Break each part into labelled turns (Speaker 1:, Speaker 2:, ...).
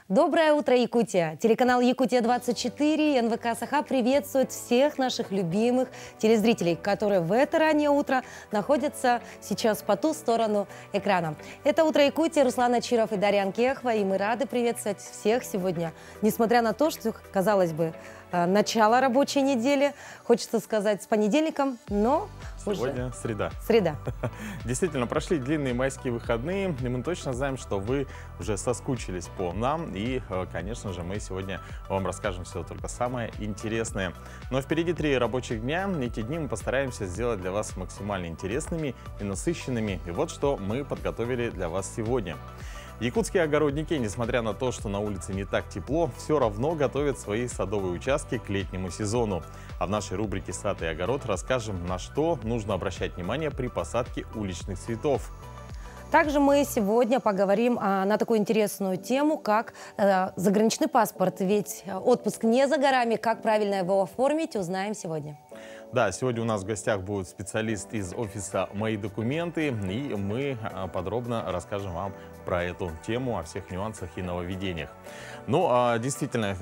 Speaker 1: Доброе утро, Якутия! Телеканал «Якутия-24» и НВК «Саха» приветствует всех наших любимых телезрителей, которые в это раннее утро находятся сейчас по ту сторону экрана. Это «Утро Якутии», Руслан Ачиров и Дарья Анкехова, и мы рады приветствовать всех сегодня. Несмотря на то, что, казалось бы, начало рабочей недели, хочется сказать, с понедельником, но
Speaker 2: сегодня среда.
Speaker 1: Среда.
Speaker 2: Действительно, прошли длинные майские выходные, и мы точно знаем, что вы уже соскучились по нам. И, конечно же, мы сегодня вам расскажем все только самое интересное. Но впереди 3 рабочих дня. Эти дни мы постараемся сделать для вас максимально интересными и насыщенными. И вот что мы подготовили для вас сегодня. Якутские огородники, несмотря на то, что на улице не так тепло, все равно готовят свои садовые участки к летнему сезону. А в нашей рубрике «Сад и огород» расскажем, на что нужно обращать внимание при посадке уличных цветов.
Speaker 1: Также мы сегодня поговорим на такую интересную тему, как заграничный паспорт. Ведь отпуск не за горами. Как правильно его оформить, узнаем сегодня.
Speaker 2: Да, сегодня у нас в гостях будет специалист из офиса «Мои документы», и мы подробно расскажем вам про эту тему, о всех нюансах и нововведениях. Ну, действительно,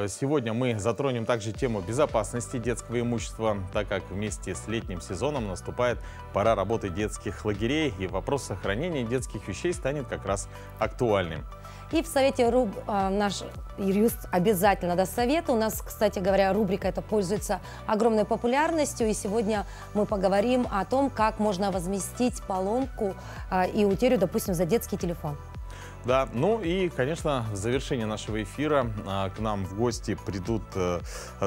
Speaker 2: сегодня мы затронем также тему безопасности детского имущества, так как вместе с летним сезоном наступает пора работы детских лагерей, и вопрос сохранения детских вещей станет как раз актуальным.
Speaker 1: И в Совете наш юрист обязательно даст советы. У нас, кстати говоря, рубрика эта пользуется огромной популярностью. И сегодня мы поговорим о том, как можно возместить поломку и утерю, допустим, за детский телефон.
Speaker 2: Да, ну и, конечно, в завершении нашего эфира к нам в гости придут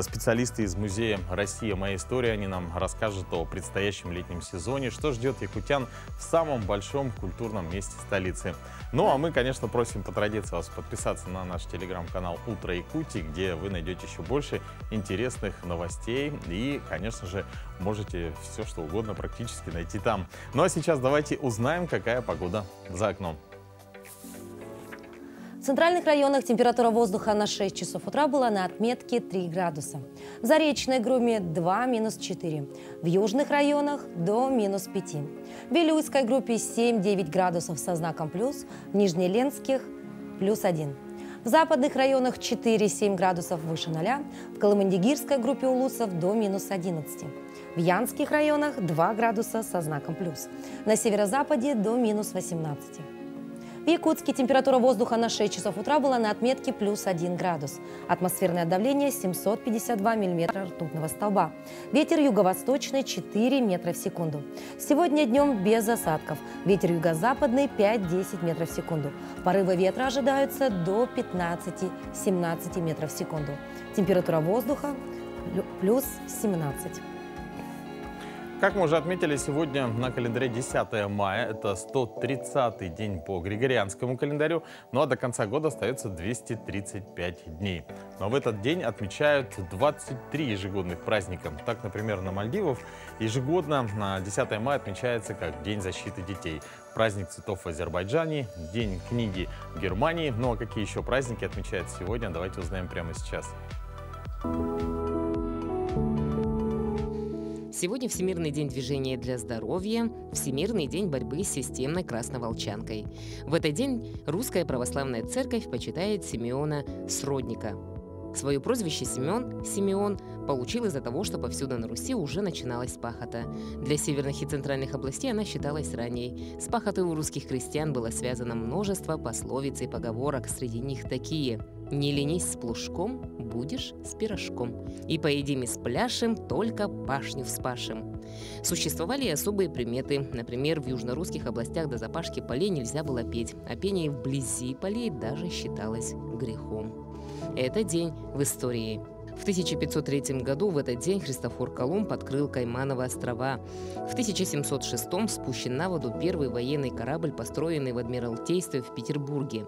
Speaker 2: специалисты из музея «Россия. Моя история». Они нам расскажут о предстоящем летнем сезоне, что ждет якутян в самом большом культурном месте столицы. Ну а мы, конечно, просим по традиции вас подписаться на наш телеграм-канал «Утро Якутии», где вы найдете еще больше интересных новостей и, конечно же, можете все что угодно практически найти там. Ну а сейчас давайте узнаем, какая погода за окном.
Speaker 1: В центральных районах температура воздуха на 6 часов утра была на отметке 3 градуса. В Заречной группе 2–4. В южных районах до -5. В Вилюйской группе 7–9 градусов со знаком плюс. В Нижнеленских +1. В западных районах 4–7 градусов выше 0. В Колымандигирской группе улусов до -11. В Янских районах 2 градуса со знаком плюс. На северо-западе до -18. В Якутске температура воздуха на 6 часов утра была на отметке +1 градус. Атмосферное давление 752 миллиметра ртутного столба. Ветер юго-восточный 4 метра в секунду. Сегодня днем без осадков. Ветер юго-западный 5–10 метров в секунду. Порывы ветра ожидаются до 15–17 метров в секунду. Температура воздуха +17.
Speaker 2: Как мы уже отметили, сегодня на календаре 10 мая, это 130-й день по григорианскому календарю, ну а до конца года остается 235 дней. Но в этот день отмечают 23 ежегодных праздника. Так, например, на Мальдивах ежегодно на 10 мая отмечается как День защиты детей, праздник цветов в Азербайджане, День книги в Германии. Ну а какие еще праздники отмечают сегодня, давайте узнаем прямо сейчас.
Speaker 3: Сегодня Всемирный день движения для здоровья, Всемирный день борьбы с системной красноволчанкой. В этот день Русская Православная Церковь почитает Симеона Сродника. Свое прозвище Симеон получил из-за того, что повсюду на Руси уже начиналась пахота. Для северных и центральных областей она считалась ранней. С пахотой у русских крестьян было связано множество пословиц и поговорок. Среди них такие: «Не ленись с плужком, будешь с пирожком. И поедим и спляшем, только пашню вспашем». Существовали и особые приметы. Например, в южнорусских областях до запашки полей нельзя было петь, а пение вблизи полей даже считалось грехом. Это день в истории. В 1503 году в этот день Христофор Колумб открыл Каймановы острова. В 1706 спущен на воду первый военный корабль, построенный в Адмиралтействе в Петербурге.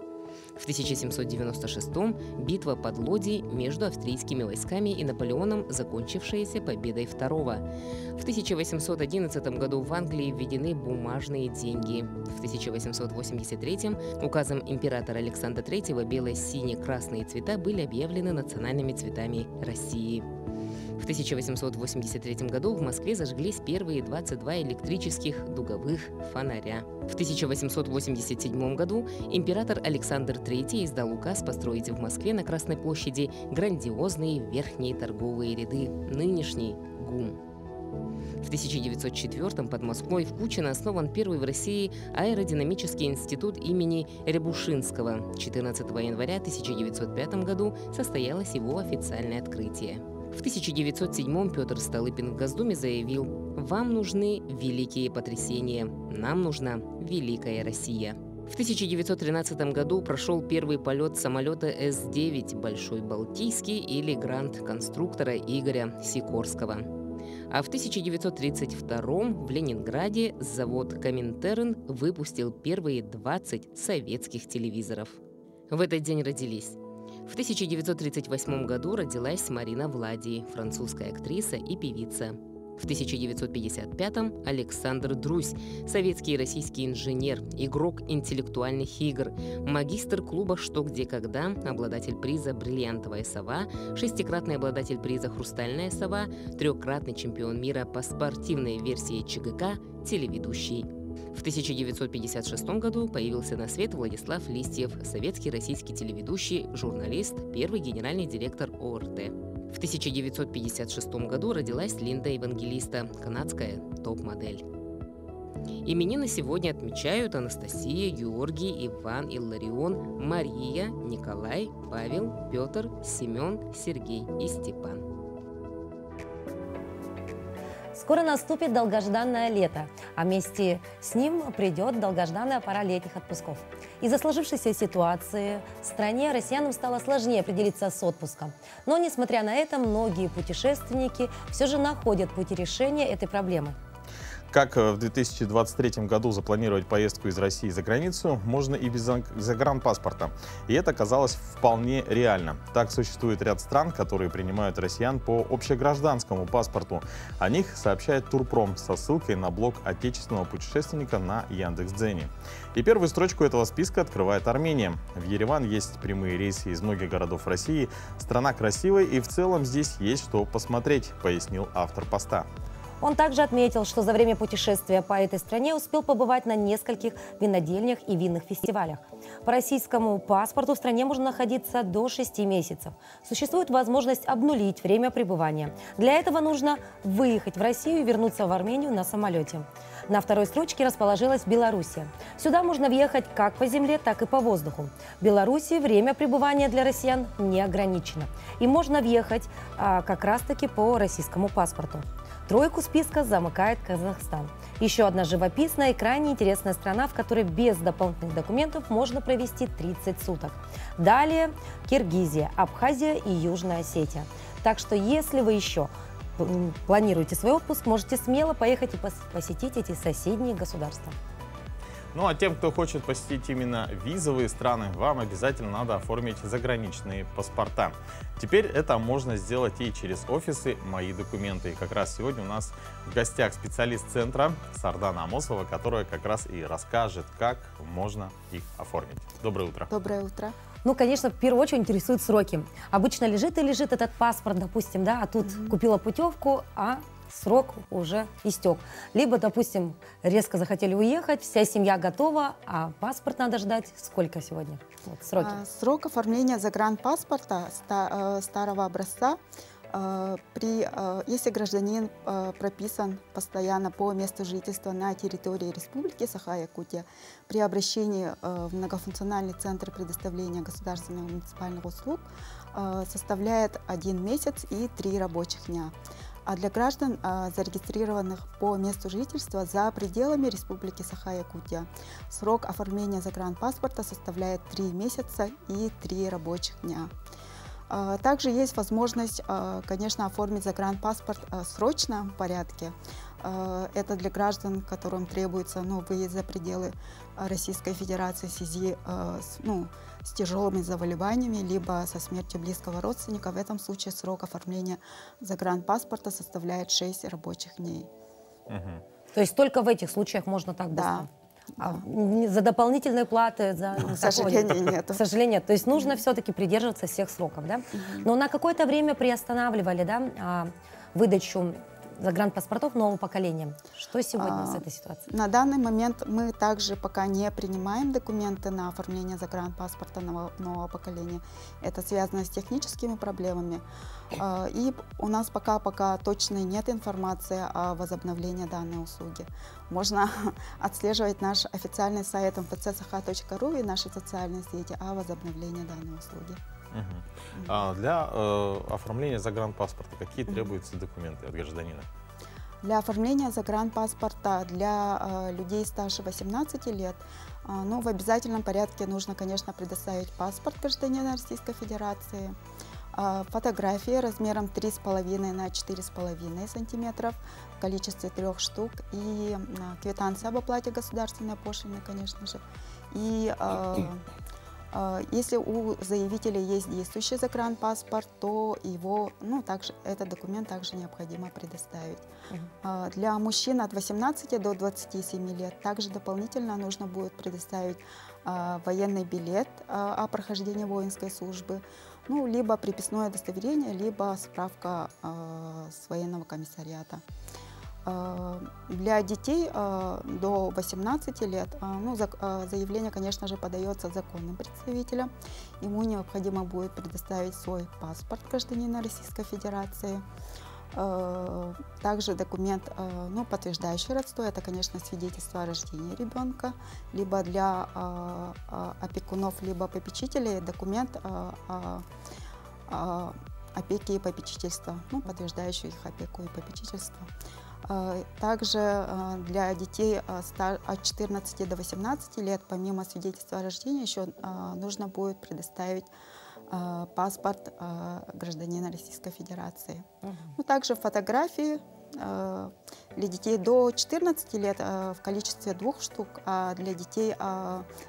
Speaker 3: В 1796 битва под Лодзей между австрийскими войсками и Наполеоном, закончившаяся победой второго. В 1811 году в Англии введены бумажные деньги. В 1883 указом императора Александра III бело-сине-красные цвета были объявлены национальными цветами России. В 1883 году в Москве зажглись первые 22 электрических дуговых фонаря. В 1887 году император Александр III издал указ построить в Москве на Красной площади грандиозные верхние торговые ряды, нынешний ГУМ. В 1904 под Москвой в Кучино основан первый в России аэродинамический институт имени Рябушинского. 14 января 1905 году состоялось его официальное открытие. В 1907 Петр Столыпин в Госдуме заявил: «Вам нужны великие потрясения, нам нужна великая Россия». В 1913 году прошел первый полет самолета С-9 «Большой Балтийский» или «Гранд» конструктора Игоря Сикорского. А в 1932 в Ленинграде завод «Коминтерн» выпустил первые 20 советских телевизоров. В этот день родились. В 1938 году родилась Марина Влади, французская актриса и певица. В 1955-м Александр Друзь, советский и российский инженер, игрок интеллектуальных игр, магистр клуба «Что, где, когда», обладатель приза «Бриллиантовая сова», шестикратный обладатель приза «Хрустальная сова», трехкратный чемпион мира по спортивной версии ЧГК, телеведущий. В 1956 году появился на свет Владислав Листьев, советский российский телеведущий, журналист, первый генеральный директор ОРТ. В 1956 году родилась Линда Евангелиста, канадская топ-модель. Именины сегодня отмечают Анастасия, Георгий, Иван, Илларион, Мария, Николай, Павел, Петр, Семен, Сергей и Степан.
Speaker 1: Скоро наступит долгожданное лето, а вместе с ним придет долгожданная пора летних отпусков. Из-за сложившейся ситуации в стране россиянам стало сложнее определиться с отпуском. Но, несмотря на это, многие путешественники все же находят пути решения этой проблемы.
Speaker 2: Как в 2023 году запланировать поездку из России за границу, можно и без загранпаспорта. И это оказалось вполне реально. Так, существует ряд стран, которые принимают россиян по общегражданскому паспорту. О них сообщает Турпром со ссылкой на блог отечественного путешественника на Яндекс.Дзене. И первую строчку этого списка открывает Армения. В Ереван есть прямые рейсы из многих городов России. Страна красивая, и в целом здесь есть что посмотреть, пояснил автор поста.
Speaker 1: Он также отметил, что за время путешествия по этой стране успел побывать на нескольких винодельнях и винных фестивалях. По российскому паспорту в стране можно находиться до 6 месяцев. Существует возможность обнулить время пребывания. Для этого нужно выехать в Россию и вернуться в Армению на самолете. На второй строчке расположилась Белоруссия. Сюда можно въехать как по земле, так и по воздуху. В Беларуси время пребывания для россиян не ограничено. И можно въехать как раз-таки по российскому паспорту. Тройку списка замыкает Казахстан. Еще одна живописная и крайне интересная страна, в которой без дополнительных документов можно провести 30 суток. Далее Киргизия, Абхазия и Южная Осетия. Так что если вы еще планируете свой отпуск, можете смело поехать и посетить эти соседние государства.
Speaker 2: Ну а тем, кто хочет посетить именно визовые страны, вам обязательно надо оформить заграничные паспорта. Теперь это можно сделать и через офисы «Мои документы». И как раз сегодня у нас в гостях специалист центра Сардана Амосова, которая как раз и расскажет, как можно их оформить. Доброе утро.
Speaker 4: Доброе утро.
Speaker 1: Ну, конечно, в первую очередь интересуют сроки. Обычно лежит и лежит этот паспорт, допустим, да, а тут купила путевку, а срок уже истек. Либо, допустим, резко захотели уехать, вся семья готова, а паспорт надо ждать сколько сегодня? Вот, сроки.
Speaker 4: Срок оформления загранпаспорта старого образца, если гражданин прописан постоянно по месту жительства на территории Республики Саха-Якутия, при обращении в многофункциональный центр предоставления государственных и муниципальных услуг составляет 1 месяц и 3 рабочих дня. А для граждан, зарегистрированных по месту жительства за пределами Республики Саха-Якутия, срок оформления загранпаспорта составляет 3 месяца и 3 рабочих дня. Также есть возможность, конечно, оформить загранпаспорт в срочном порядке. Это для граждан, которым требуется выезд за пределы Российской Федерации в связи с тяжелыми заболеваниями, либо со смертью близкого родственника. В этом случае срок оформления загранпаспорта составляет 6 рабочих дней.
Speaker 1: То есть только в этих случаях можно так быстро?
Speaker 4: Да.
Speaker 1: За дополнительные платы?
Speaker 4: К сожалению, нет.
Speaker 1: К сожалению, то есть нужно все-таки придерживаться всех сроков, да? Но на какое-то время приостанавливали, да, выдачу загранпаспортов нового поколения. Что сегодня с этой ситуацией?
Speaker 4: На данный момент мы также пока не принимаем документы на оформление загранпаспорта нового поколения. Это связано с техническими проблемами. И у нас пока точно нет информации о возобновлении данной услуги. Можно отслеживать наш официальный сайт mfc-saha.ru и наши социальные сети о возобновлении данной услуги.
Speaker 2: Для оформления загранпаспорта какие требуются документы от гражданина?
Speaker 4: Для оформления загранпаспорта для людей старше 18 лет в обязательном порядке нужно, конечно, предоставить паспорт гражданина Российской Федерации, фотографии размером 3,5 на 4,5 сантиметров в количестве 3 штук и квитанция об оплате государственной пошлины, конечно же. И если у заявителя есть действующий загранпаспорт, то его, также этот документ также необходимо предоставить. Для мужчин от 18 до 27 лет также дополнительно нужно будет предоставить военный билет о прохождении воинской службы, либо приписное удостоверение, либо справка с военного комиссариата. Для детей до 18 лет заявление, конечно же, подается законным представителем. Ему необходимо будет предоставить свой паспорт гражданина Российской Федерации. Также документ, подтверждающий родство, это, конечно, свидетельство о рождении ребенка, либо для опекунов, либо попечителей документ опеки и попечительства, подтверждающий их опеку и попечительство. Также для детей от 14 до 18 лет, помимо свидетельства о рождении, еще нужно будет предоставить паспорт гражданина Российской Федерации. Также фотографии для детей до 14 лет в количестве 2 штук, а для детей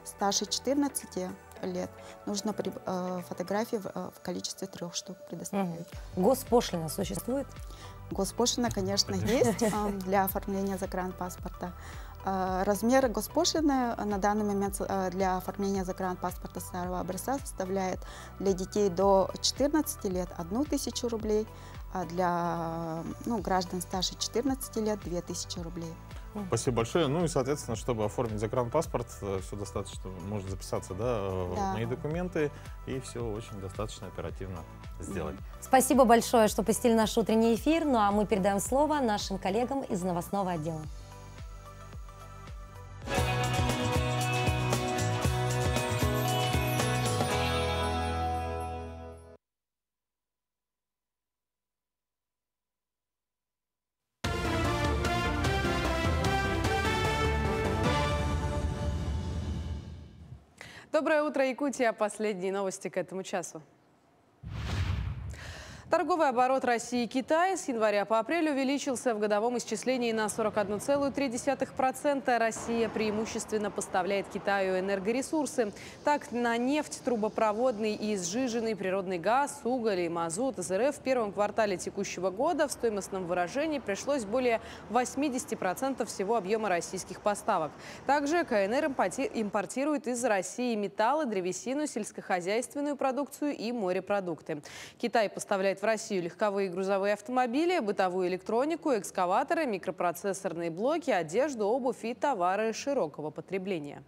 Speaker 4: старше 14 лет нужно фотографии в количестве 3 штук предоставить.
Speaker 1: Госпошлина существует?
Speaker 4: Госпошлина, конечно, есть для оформления загранпаспорта. Размер госпошлины на данный момент для оформления загранпаспорта старого образца составляет для детей до 14 лет 1000 рублей, а для граждан старше 14 лет 2000 рублей.
Speaker 2: Спасибо большое. И, соответственно, чтобы оформить загранпаспорт, все достаточно, можно записаться в мои документы, и все очень достаточно оперативно сделать.
Speaker 1: Спасибо большое, что посетили наш утренний эфир. А мы передаем слово нашим коллегам из новостного отдела.
Speaker 5: Доброе утро, Якутия. Последние новости к этому часу. Торговый оборот России и Китая с января по апрель увеличился в годовом исчислении на 41,3%. Россия преимущественно поставляет Китаю энергоресурсы. Так, на нефть, трубопроводный и сжиженный природный газ, уголь и мазут из РФ в первом квартале текущего года в стоимостном выражении пришлось более 80% всего объема российских поставок. Также КНР импортирует из России металлы, древесину, сельскохозяйственную продукцию и морепродукты. Китай поставляет в Россию легковые и грузовые автомобили, бытовую электронику, экскаваторы, микропроцессорные блоки, одежду, обувь и товары широкого потребления.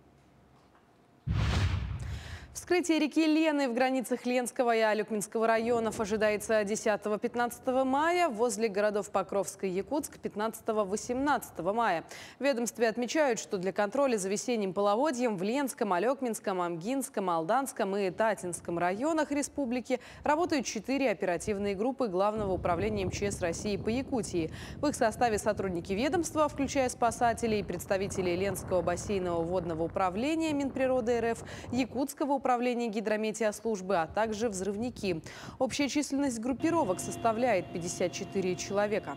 Speaker 5: Вскрытие реки Лены в границах Ленского и Алюкминского районов ожидается 10-15 мая, возле городов Покровск и Якутск 15-18 мая. В ведомстве отмечают, что для контроля за весенним половодьем в Ленском, Алюкминском, Амгинском, Алданском и Татинском районах республики работают 4 оперативные группы Главного управления МЧС России по Якутии. В их составе сотрудники ведомства, включая спасателей, представителей Ленского бассейнового водного управления Минприроды РФ, Якутского управления гидрометеослужбы, а также взрывники. Общая численность группировок составляет 54 человека.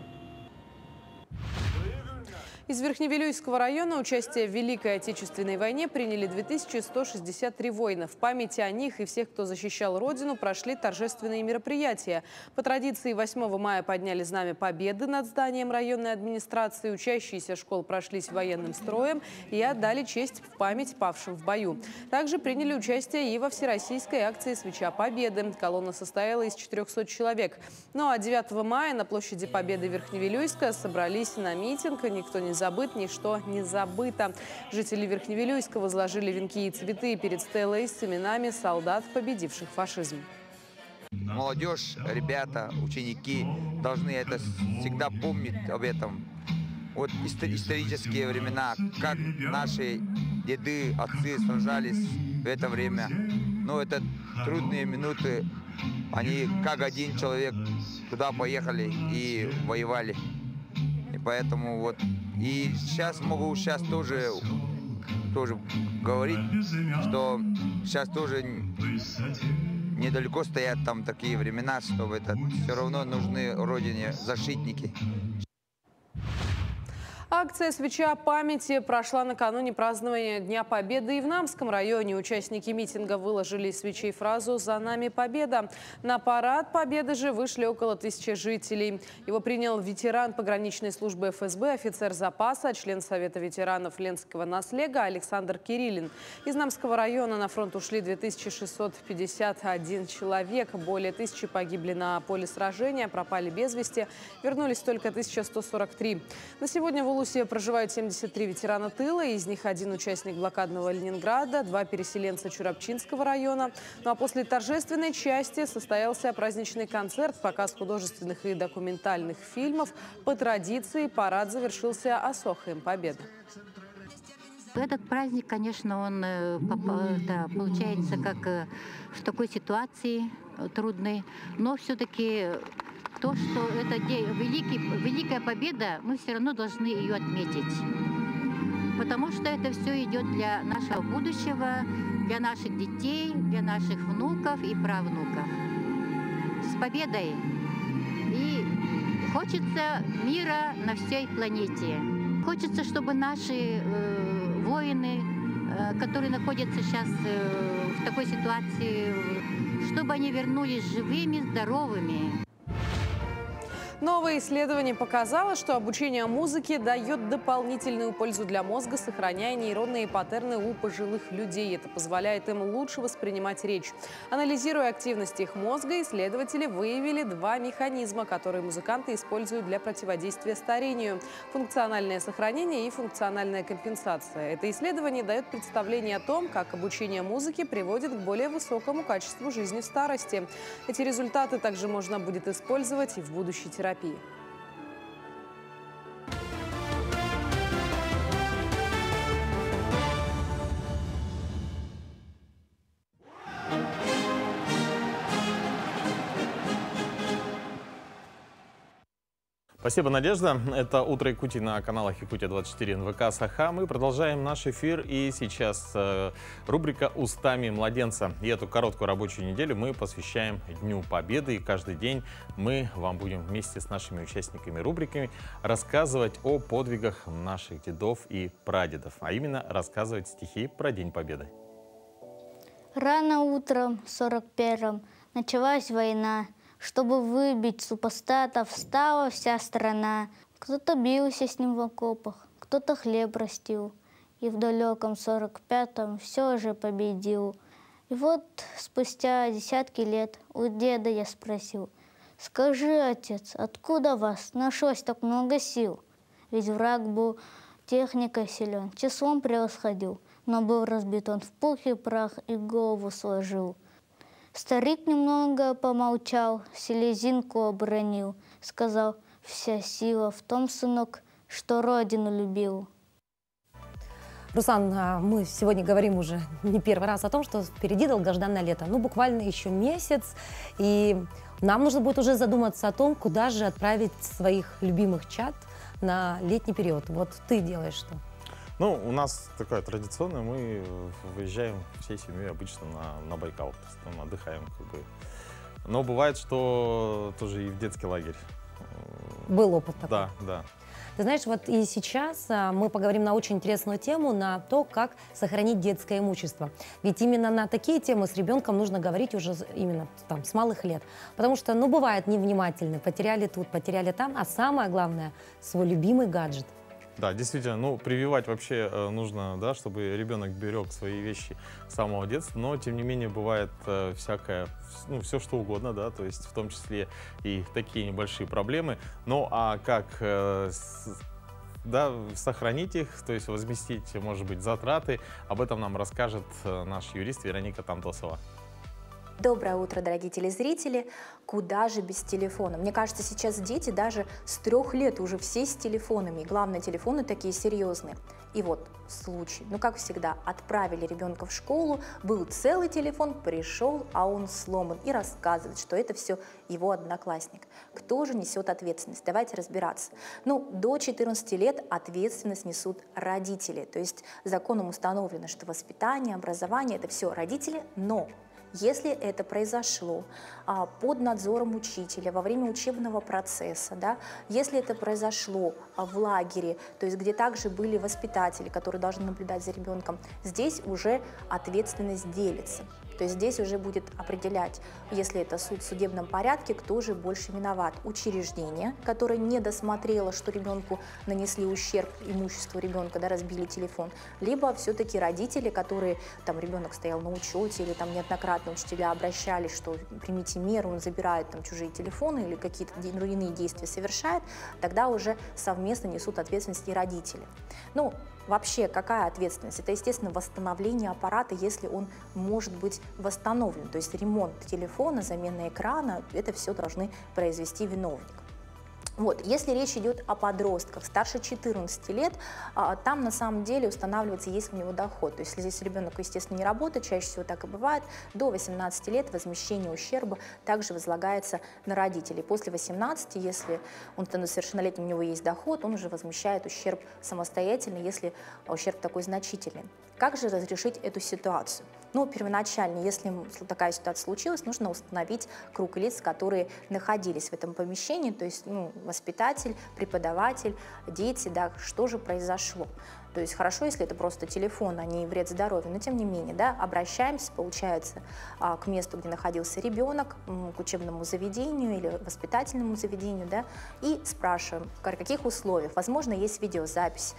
Speaker 5: Из Верхневилюйского района участие в Великой Отечественной войне приняли 2163 воина. В памяти о них и всех, кто защищал Родину, прошли торжественные мероприятия. По традиции 8 мая подняли знамя Победы над зданием районной администрации. Учащиеся школ прошлись военным строем и отдали честь в память павшим в бою. Также приняли участие и во всероссийской акции «Свеча Победы». Колонна состояла из 400 человек. Ну а 9 мая на площади Победы Верхневилюйска собрались на митинг «Никто не забыт, ничто не забыто». Жители Верхневилюйска возложили венки и цветы перед стелой с именами солдат, победивших фашизм.
Speaker 6: Молодежь, ребята, ученики должны это всегда помнить об этом. Вот исторические времена, как наши деды, отцы сражались в это время. Но это трудные минуты. Они как один человек туда поехали и воевали. И поэтому вот. И сейчас могу тоже говорить, что сейчас тоже недалеко стоят там такие времена, что все равно нужны Родине защитники.
Speaker 5: Акция «Свеча памяти» прошла накануне празднования Дня Победы и в Намском районе. Участники митинга выложили из свечей фразу «За нами победа». На парад Победы же вышли около 1000 жителей. Его принял ветеран пограничной службы ФСБ, офицер запаса, член Совета ветеранов Ленского наслега Александр Кириллин. Из Намского района на фронт ушли 2651 человек. Более 1000 погибли на поле сражения, пропали без вести. Вернулись только 1143. На сегодня в Улусе проживают 73 ветерана тыла, из них 1 участник блокадного Ленинграда, 2 переселенца Чурапчинского района. Ну а после торжественной части состоялся праздничный концерт, показ художественных и документальных фильмов. По традиции парад завершился осохаем Победы.
Speaker 7: Этот праздник, конечно, он получается как в такой ситуации трудной, но все-таки то, что это великая победа, мы все равно должны ее отметить. Потому что это все идет для нашего будущего, для наших детей, для наших внуков и правнуков. С победой! И хочется мира на всей планете. Хочется, чтобы наши воины, которые находятся сейчас в такой ситуации, чтобы они вернулись живыми, здоровыми.
Speaker 5: Новое исследование показало, что обучение музыке дает дополнительную пользу для мозга, сохраняя нейронные паттерны у пожилых людей. Это позволяет им лучше воспринимать речь. Анализируя активность их мозга, исследователи выявили 2 механизма, которые музыканты используют для противодействия старению – функциональное сохранение и функциональная компенсация. Это исследование дает представление о том, как обучение музыке приводит к более высокому качеству жизни в старости. Эти результаты также можно будет использовать и в будущей терапии.
Speaker 2: Спасибо, Надежда. Это «Утро Якутии» на каналах Якутия-24 НВК Саха. Мы продолжаем наш эфир, и сейчас рубрика «Устами младенца». И эту короткую рабочую неделю мы посвящаем Дню Победы. И каждый день мы вам будем вместе с нашими участниками рубриками рассказывать о подвигах наших дедов и прадедов. А именно рассказывать стихи про День Победы.
Speaker 8: Рано утром в 41-м началась война. Чтобы выбить супостата, встала вся страна. Кто-то бился с ним в окопах, кто-то хлеб растил. И в далеком 45-м все же победил. И вот спустя десятки лет у деда я спросил: «Скажи, отец, откуда вас нашлось так много сил?» Ведь враг был техникой силен, числом превосходил, но был разбит он в пух и прах и голову сложил. Старик немного помолчал, селезинку обронил, сказал: «Вся сила в том, сынок, что родину любил».
Speaker 1: Руслан, мы сегодня говорим уже не первый раз о том, что впереди долгожданное лето. Ну, буквально еще месяц, и нам нужно будет уже задуматься о том, куда же отправить своих любимых чад на летний период. Вот ты делаешь что?
Speaker 2: Ну, у нас такое традиционное, мы выезжаем всей семьей обычно на Байкал, то есть там отдыхаем как бы. Но бывает, что тоже и в детский лагерь.
Speaker 1: Был опыт такой?
Speaker 2: Да.
Speaker 1: Ты знаешь, вот и сейчас мы поговорим на очень интересную тему, на то, как сохранить детское имущество. Ведь именно на такие темы с ребенком нужно говорить уже именно там, с малых лет. Потому что, ну, бывает невнимательны, потеряли тут, потеряли там, а самое главное, свой любимый гаджет.
Speaker 2: Да, действительно, ну, прививать вообще нужно, да, чтобы ребенок берег свои вещи с самого детства, но, тем не менее, бывает всякое, ну, все что угодно, да, то есть в том числе и такие небольшие проблемы. Ну, а как, да, сохранить их, то есть возместить, может быть, затраты, об этом нам расскажет наш юрист Вероника Тантосова.
Speaker 9: Доброе утро, дорогие телезрители. Куда же без телефона? Мне кажется, сейчас дети даже с 3 лет уже все с телефонами. И главное, телефоны такие серьезные. И вот случай. Ну, как всегда, отправили ребенка в школу, был целый телефон, пришел, а он сломан. И рассказывает, что это все его одноклассник. Кто же несет ответственность? Давайте разбираться. Ну, до 14 лет ответственность несут родители. То есть законом установлено, что воспитание, образование – это все родители, но если это произошло под надзором учителя во время учебного процесса, да, если это произошло в лагере, то есть где также были воспитатели, которые должны наблюдать за ребенком, здесь уже ответственность делится. То есть здесь уже будет определять, если это суд в судебном порядке, кто же больше виноват. Учреждение, которое не досмотрело, что ребенку нанесли ущерб имуществу ребенка, да, разбили телефон, либо все-таки родители, которые, там, ребенок стоял на учете, или там неоднократно учителя обращались, что примите меру, он забирает там чужие телефоны или какие-то иные действия совершает, тогда уже совместно несут ответственность и родители. Ну, вообще, какая ответственность? Это, естественно, восстановление аппарата, если он может быть восстановлен. То есть ремонт телефона, замена экрана, это все должны произвести виновник. Вот, если речь идет о подростках старше 14 лет, там на самом деле устанавливается, есть ли у него доход. То есть, если здесь ребенок, естественно, не работает, чаще всего так и бывает, до 18 лет возмещение ущерба также возлагается на родителей. После 18, если он становится совершеннолетним, у него есть доход, он уже возмещает ущерб самостоятельно, если ущерб такой значительный. Как же разрешить эту ситуацию? Ну, первоначально, если такая ситуация случилась, нужно установить круг лиц, которые находились в этом помещении, то есть, ну, воспитатель, преподаватель, дети, да, что же произошло. То есть хорошо, если это просто телефон, а не вред здоровью, но тем не менее, да, обращаемся, получается, к месту, где находился ребенок, к учебному заведению или воспитательному заведению, да, и спрашиваем, при каких условиях, возможно, есть видеозапись,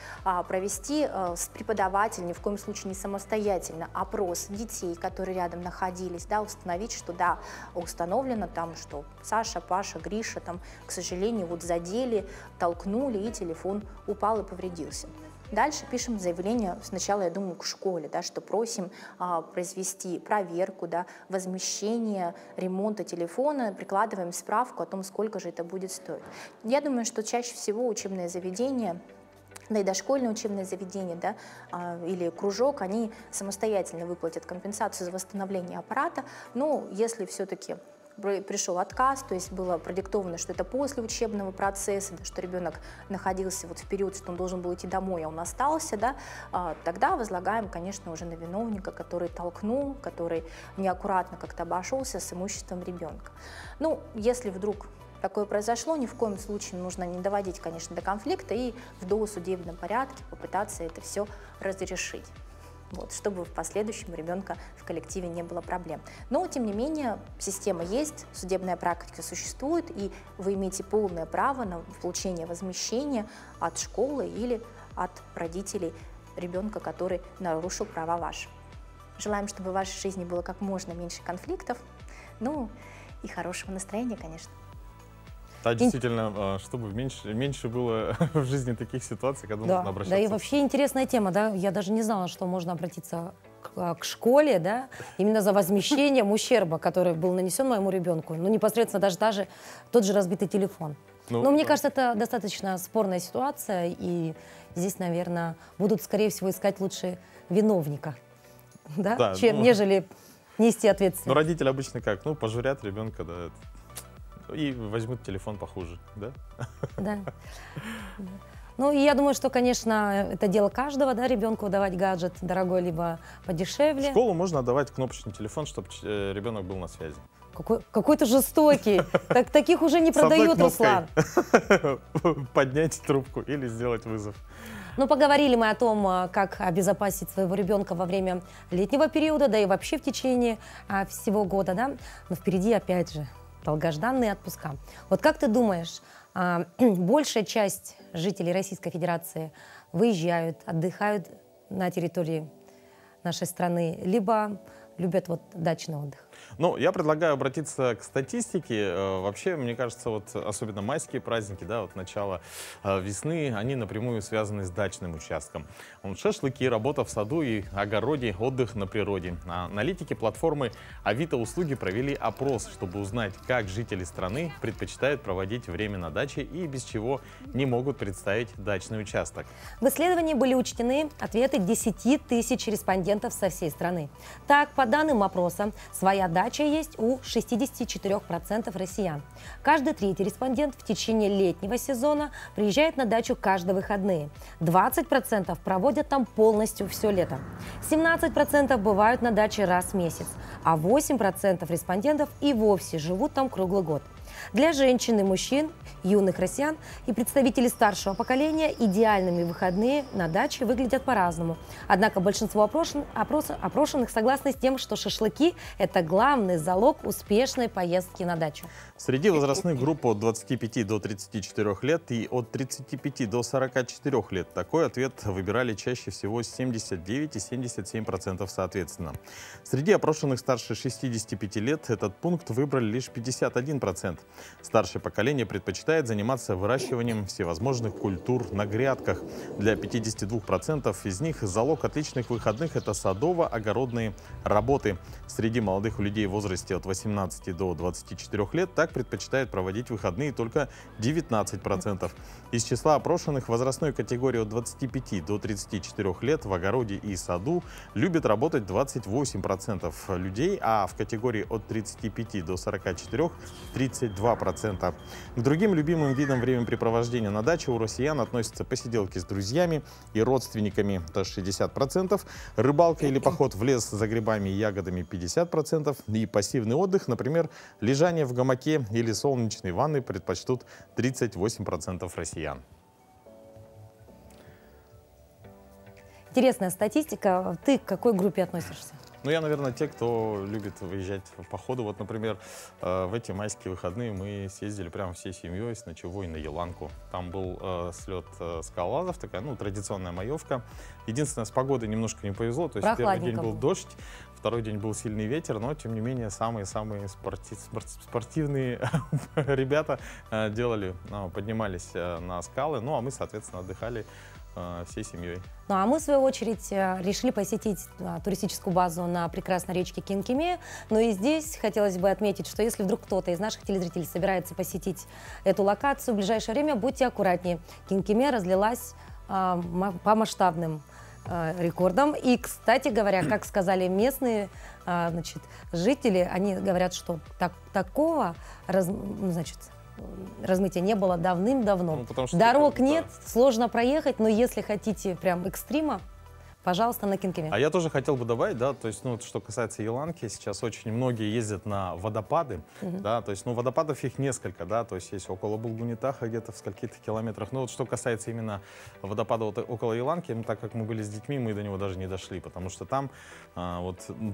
Speaker 9: провести с преподавателем, ни в коем случае не самостоятельно, опрос детей, которые рядом находились, да, установить, что да, установлено там, что Саша, Паша, Гриша там, к сожалению, вот задели, толкнули, и телефон упал и повредился. Дальше пишем заявление, сначала, я думаю, к школе, да, что просим произвести проверку, да, возмещение ремонта телефона, прикладываем справку о том, сколько же это будет стоить. Я думаю, что чаще всего учебное заведение, да и дошкольное учебное заведение, да, или кружок, они самостоятельно выплатят компенсацию за восстановление аппарата, но если все-таки пришел отказ, то есть было продиктовано, что это после учебного процесса, что ребенок находился вот в период, что он должен был идти домой, а он остался, да, тогда возлагаем, конечно, уже на виновника, который толкнул, который неаккуратно как-то обошелся с имуществом ребенка. Ну, если вдруг такое произошло, ни в коем случае нужно не доводить, конечно, до конфликта и в досудебном порядке попытаться это все разрешить. Вот, чтобы в последующем у ребенка в коллективе не было проблем. Но, тем не менее, система есть, судебная практика существует, и вы имеете полное право на получение возмещения от школы или от родителей ребенка, который нарушил права ваши. Желаем, чтобы в вашей жизни было как можно меньше конфликтов, ну и хорошего настроения, конечно.
Speaker 2: Да, действительно, чтобы меньше было в жизни таких ситуаций, когда нужно обращаться.
Speaker 1: Да, и вообще интересная тема, да, я даже не знала, что можно обратиться к школе, да, именно за возмещением ущерба, который был нанесен моему ребенку, ну, непосредственно даже тот же разбитый телефон. Но мне кажется, это достаточно спорная ситуация, и здесь, наверное, будут, скорее всего, искать лучше виновника, да, нежели нести ответственность.
Speaker 2: Но родители обычно как, ну, пожурят ребенка, да, и возьмут телефон похуже, да?
Speaker 1: Да. Ну, и я думаю, что, конечно, это дело каждого, да, ребенку давать гаджет дорогой, либо подешевле.
Speaker 2: В школу можно отдавать кнопочный телефон, чтобы ребенок был на связи.
Speaker 1: Какой ты жестокий. Таких уже не продают, Руслан.
Speaker 2: Поднять трубку или сделать вызов.
Speaker 1: Ну, поговорили мы о том, как обезопасить своего ребенка во время летнего периода, да и вообще в течение всего года, да. Но впереди, опять же, долгожданные отпуска. Вот как ты думаешь, большая часть жителей Российской Федерации выезжают, отдыхают на территории нашей страны, либо любят вот дачный отдых?
Speaker 2: Ну, я предлагаю обратиться к статистике. Вообще, мне кажется, вот особенно майские праздники, да, вот начало весны, они напрямую связаны с дачным участком. Шашлыки, работа в саду и огороде, отдых на природе. Аналитики платформы Авито услуги провели опрос, чтобы узнать, как жители страны предпочитают проводить время на даче и без чего не могут представить дачный участок.
Speaker 1: В исследовании были учтены ответы 10 тысяч респондентов со всей страны. Так, по данным опроса, своя дача есть у 64% россиян. Каждый третий респондент в течение летнего сезона приезжает на дачу каждые выходные. 20% проводят там полностью все лето. 17% бывают на даче раз в месяц, а 8% респондентов и вовсе живут там круглый год. Для женщин и мужчин, юных россиян и представителей старшего поколения идеальными выходные на даче выглядят по-разному. Однако большинство опрошенных согласны с тем, что шашлыки – это главный залог успешной поездки на дачу.
Speaker 2: Среди возрастных групп от 25 до 34 лет и от 35 до 44 лет такой ответ выбирали чаще всего 79 и 77% соответственно. Среди опрошенных старше 65 лет этот пункт выбрали лишь 51%. Старшее поколение предпочитает заниматься выращиванием всевозможных культур на грядках. Для 52% из них залог отличных выходных – это садово-огородные работы. Среди молодых людей в возрасте от 18 до 24 лет так предпочитают проводить выходные только 19%. Из числа опрошенных возрастной категории от 25 до 34 лет в огороде и саду любят работать 28% людей, а в категории от 35 до 44 – 32%. К другим любимым видам времяпрепровождения на даче у россиян относятся посиделки с друзьями и родственниками – это 60%, рыбалка или поход в лес за грибами и ягодами – 50%, и пассивный отдых, например, лежание в гамаке или солнечной ванной предпочтут 38% россиян.
Speaker 1: Интересная статистика. Ты к какой группе относишься?
Speaker 2: Ну, я, наверное, те, кто любит выезжать в походы. Вот, например, в эти майские выходные мы съездили прямо всей семьей с ночевой на Еланку. Там был слет скалолазов, такая, ну, традиционная маевка. Единственное, с погодой немножко не повезло. То есть первый день был дождь, второй день был сильный ветер, но, тем не менее, самые-самые спортивные ребята поднимались на скалы. Ну, а мы, соответственно, отдыхали всей семьей.
Speaker 1: Ну а мы, в свою очередь, решили посетить туристическую базу на прекрасной речке Кинкеме. Но и здесь хотелось бы отметить, что если вдруг кто-то из наших телезрителей собирается посетить эту локацию в ближайшее время, будьте аккуратнее. Кинкеме разлилась по масштабным рекордам. И, кстати говоря, как сказали местные жители, они говорят, что такого размытия не было давным-давно.
Speaker 2: Ну,
Speaker 1: дорог нет, сложно проехать, но если хотите прям экстрима, пожалуйста, на Кинкеме.
Speaker 2: А я тоже хотел бы добавить, да, то есть, ну, что касается Еланки, сейчас очень многие ездят на водопады, да, то есть, ну, водопадов их несколько, да, то есть, есть около Булгунитаха, где-то в скольких-то километрах, но вот что касается именно водопада вот около Еланки, так как мы были с детьми, мы до него даже не дошли, потому что там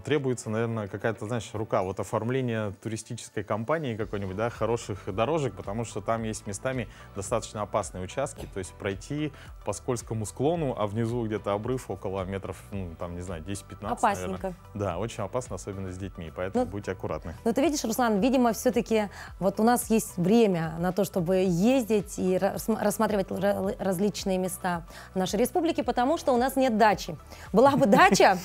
Speaker 2: требуется, наверное, какая-то, знаешь, рука, вот оформление туристической компании какой-нибудь, да, хороших дорожек, потому что там есть местами достаточно опасные участки, то есть пройти по скользкому склону, а внизу где-то обрыв около метров, ну, там, не знаю, 10-15,
Speaker 1: опасненько.
Speaker 2: Наверное. Да, очень опасно, особенно с детьми, поэтому будьте аккуратны.
Speaker 1: Ну, ты видишь, Руслан, видимо, все-таки вот у нас есть время на то, чтобы ездить и рассматривать различные места в нашей республике, потому что у нас нет дачи. Была бы дача,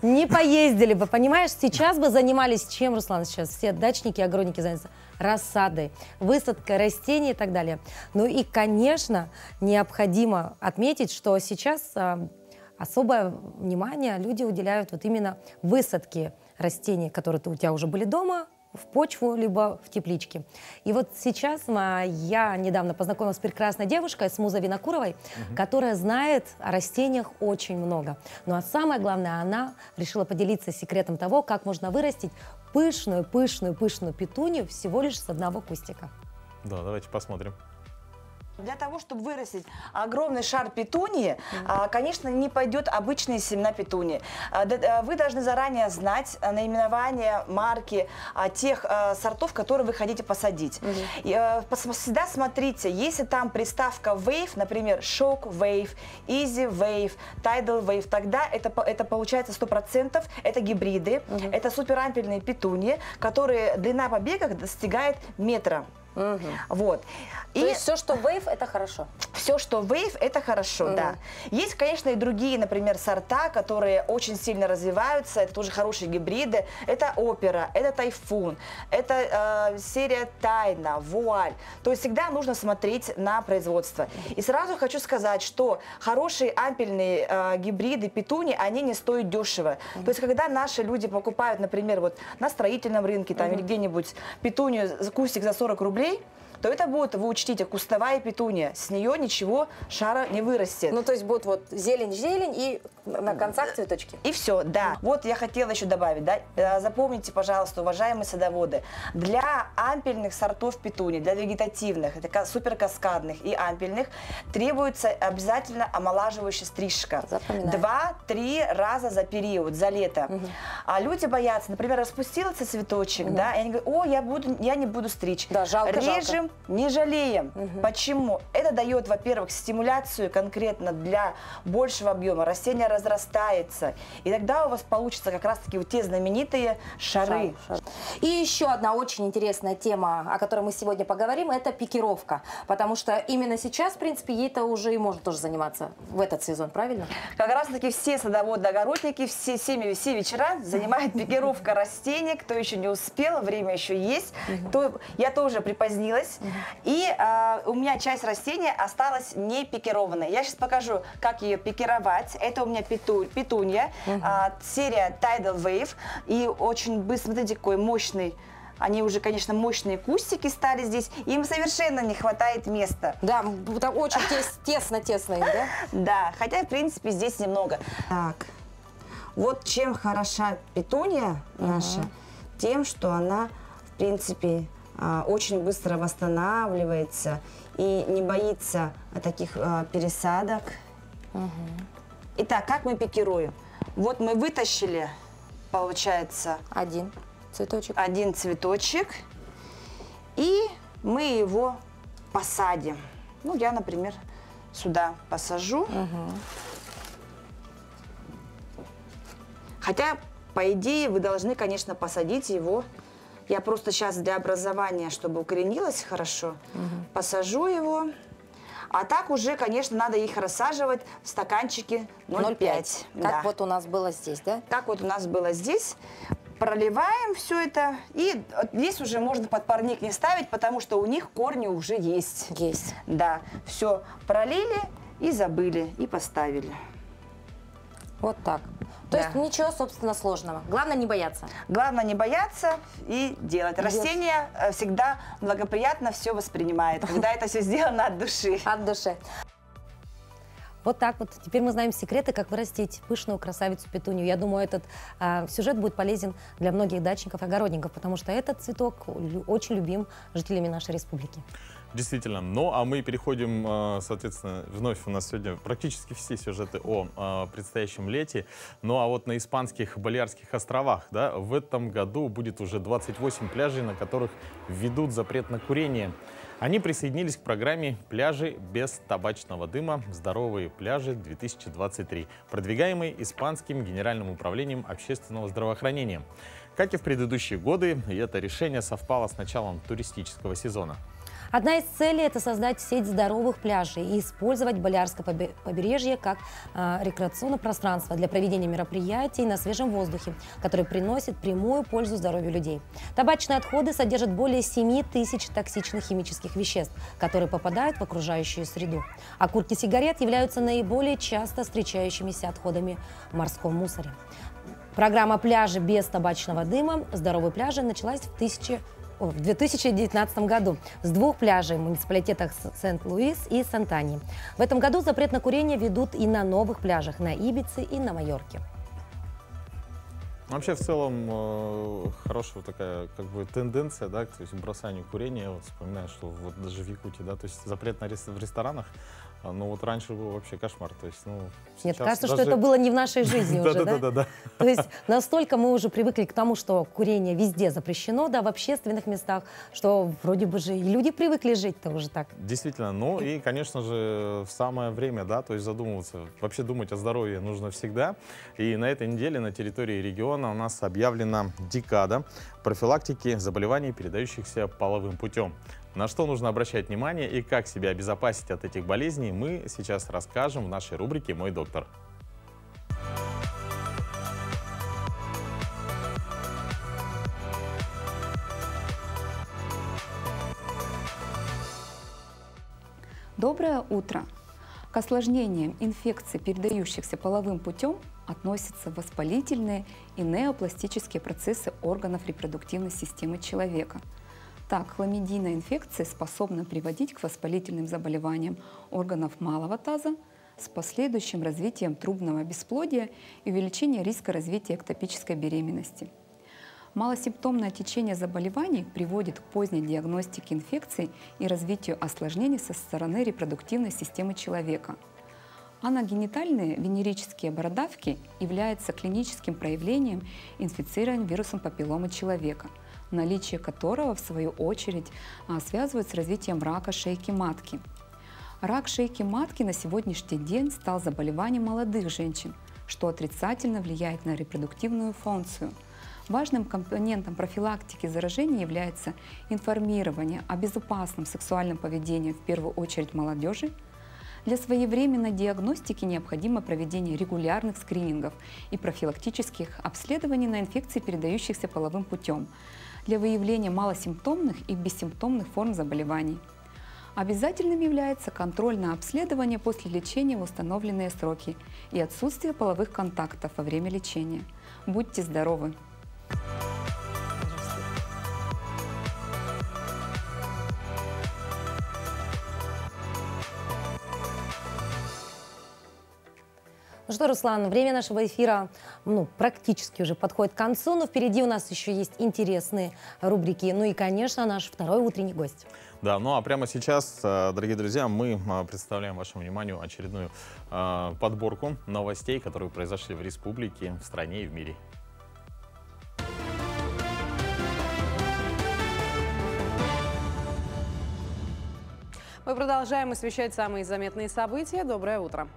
Speaker 1: не поездили бы, понимаешь? Сейчас бы занимались чем, Руслан, сейчас? Все дачники, огородники занимаются рассадой, высадкой растений и так далее. Ну и, конечно, необходимо отметить, что сейчас особое внимание люди уделяют вот именно высадке растений, которые у тебя уже были дома, в почву, либо в тепличке. И вот сейчас я недавно познакомилась с прекрасной девушкой, с Музой Винокуровой, которая знает о растениях очень много. Ну а самое главное, она решила поделиться секретом того, как можно вырастить пышную петунию всего лишь с одного кустика.
Speaker 2: Да, давайте посмотрим.
Speaker 10: Для того, чтобы вырастить огромный шар петунии, конечно, не пойдет обычные семена петунии. Вы должны заранее знать наименование, марки тех сортов, которые вы хотите посадить. Всегда смотрите, если там приставка Wave, например, Shock Wave, Easy Wave, Tidal Wave, тогда это получается 100%, это гибриды, это суперампельные петунии, которые длина побега достигает метра. Вот.
Speaker 9: То есть все, что Wave, это хорошо?
Speaker 10: Все, что Wave, это хорошо, да. Есть, конечно, и другие, например, сорта, которые очень сильно развиваются, это тоже хорошие гибриды. Это Опера, это Тайфун, это серия Тайна, Вуаль. То есть всегда нужно смотреть на производство. И сразу хочу сказать, что хорошие ампельные гибриды петунии, они не стоят дешево. То есть когда наши люди покупают, например, вот на строительном рынке там, или где-нибудь петунию, кустик за 40 рублей, то это будет, вы учтите, кустовая петуния. С нее ничего шара не вырастет.
Speaker 9: Ну, то есть будет вот зелень-зелень и на концах цветочки.
Speaker 10: И все, да. Вот я хотела еще добавить, да. Запомните, пожалуйста, уважаемые садоводы, для ампельных сортов петунии, для вегетативных, это суперкаскадных и ампельных, требуется обязательно омолаживающая стрижка. 2-3 раза за период, за лето. А люди боятся, например, распустился цветочек, да, и они говорят: о, я не буду стричь.
Speaker 9: Да, жалко,
Speaker 10: режем, не жалеем. Почему? Это дает, во-первых, стимуляцию конкретно для большего объема. Растение разрастается. И тогда у вас получится как раз-таки вот те знаменитые шары.
Speaker 9: И еще одна очень интересная тема, о которой мы сегодня поговорим, это пикировка. Потому что именно сейчас, в принципе, ей-то уже и можно тоже заниматься в этот сезон, правильно?
Speaker 10: Как раз-таки все садоводы-огородники, все вечера занимают пикировка растений. Кто еще не успел, время еще есть. То я тоже припозднилась. И у меня часть растения осталась не пикированной. Я сейчас покажу, как ее пикировать. Это у меня петунья, серия Tidal Wave. И очень быстро, смотрите, какой мощный. Они уже, конечно, мощные кустики стали здесь. Им совершенно не хватает места.
Speaker 9: Да, там очень тесно им, да?
Speaker 10: Да, хотя, в принципе, здесь немного. Так, вот чем хороша петунья наша, тем, что она, в принципе, очень быстро восстанавливается и не боится таких пересадок. Итак, как мы пикируем? Вот мы вытащили, получается,
Speaker 9: один цветочек.
Speaker 10: Один цветочек. И мы его посадим. Ну, я, например, сюда посажу. Хотя, по идее, вы должны, конечно, посадить его. Я просто сейчас для образования, чтобы укоренилось хорошо, посажу его. А так уже, конечно, надо их рассаживать в стаканчике 0,5.
Speaker 9: Как вот у нас было здесь, да?
Speaker 10: Как вот у нас было здесь. Проливаем все это. И здесь уже можно подпорник не ставить, потому что у них корни уже есть.
Speaker 9: Есть.
Speaker 10: Да. Все пролили и забыли, и поставили.
Speaker 9: Вот так. То есть ничего, собственно, сложного. Главное не бояться.
Speaker 10: Главное не бояться и делать. Растение всегда благоприятно все воспринимает, когда это все сделано от души.
Speaker 9: От души.
Speaker 1: Вот так вот. Теперь мы знаем секреты, как вырастить пышную красавицу петунию. Я думаю, этот сюжет будет полезен для многих дачников и огородников, потому что этот цветок очень любим жителями нашей республики.
Speaker 2: Действительно. Ну, а мы переходим, соответственно, вновь у нас сегодня практически все сюжеты о предстоящем лете. Ну, а вот на испанских Балиарских островах, да, в этом году будет уже 28 пляжей, на которых введут запрет на курение. Они присоединились к программе «Пляжи без табачного дыма. Здоровые пляжи 2023», продвигаемой Испанским Генеральным управлением общественного здравоохранения. Как и в предыдущие годы, это решение совпало с началом туристического сезона.
Speaker 1: Одна из целей – это создать сеть здоровых пляжей и использовать Балиарское побережье как рекреационное пространство для проведения мероприятий на свежем воздухе, которые приносят прямую пользу здоровью людей. Табачные отходы содержат более 7 тысяч токсичных химических веществ, которые попадают в окружающую среду. Окурки сигарет являются наиболее часто встречающимися отходами в морском мусоре. Программа «Пляжи без табачного дыма. Здоровые пляжи» началась в 2019 году с 2 пляжей в муниципалитетах Сент-Луис и Сантани. В этом году запрет на курение ведут и на новых пляжах на Ибице и на Майорке.
Speaker 2: Вообще, в целом, хорошая такая тенденция, да, то есть бросанию курения. Я вот вспоминаю, что вот даже в Якутии, да, то есть запрет в ресторанах, ну вот раньше был вообще кошмар. То есть, ну,
Speaker 1: Нет, кажется, что это было не в нашей жизни уже, да? То есть настолько мы уже привыкли к тому, что курение везде запрещено, да, в общественных местах, что вроде бы же и люди привыкли жить-то уже так.
Speaker 2: Действительно, ну и, конечно же, в самое время, да, то есть задумываться, вообще думать о здоровье нужно всегда. И на этой неделе на территории региона у нас объявлена декада профилактики заболеваний, передающихся половым путем. На что нужно обращать внимание и как себя обезопасить от этих болезней, мы сейчас расскажем в нашей рубрике «Мой доктор».
Speaker 11: Доброе утро! К осложнениям инфекций, передающихся половым путем, относятся воспалительные и неопластические процессы органов репродуктивной системы человека. Так, хламидийная инфекция способна приводить к воспалительным заболеваниям органов малого таза с последующим развитием трубного бесплодия и увеличением риска развития эктопической беременности. Малосимптомное течение заболеваний приводит к поздней диагностике инфекций и развитию осложнений со стороны репродуктивной системы человека. Аногенитальные венерические бородавки являются клиническим проявлением инфицирования вирусом папилломы человека, наличие которого, в свою очередь, связывают с развитием рака шейки матки. Рак шейки матки на сегодняшний день стал заболеванием молодых женщин, что отрицательно влияет на репродуктивную функцию. Важным компонентом профилактики заражения является информирование о безопасном сексуальном поведении в первую очередь молодежи. Для своевременной диагностики необходимо проведение регулярных скринингов и профилактических обследований на инфекции, передающихся половым путем, для выявления малосимптомных и бессимптомных форм заболеваний. Обязательным является контрольное обследование после лечения в установленные сроки и отсутствие половых контактов во время лечения. Будьте здоровы!
Speaker 1: Ну что, Руслан, время нашего эфира практически уже подходит к концу, но впереди у нас еще есть интересные рубрики. Ну и, конечно, наш второй утренний гость.
Speaker 2: Да, ну а прямо сейчас, дорогие друзья, мы представляем вашему вниманию очередную подборку новостей, которые произошли в республике, в стране и в мире.
Speaker 5: Мы продолжаем освещать самые заметные события. Доброе утро.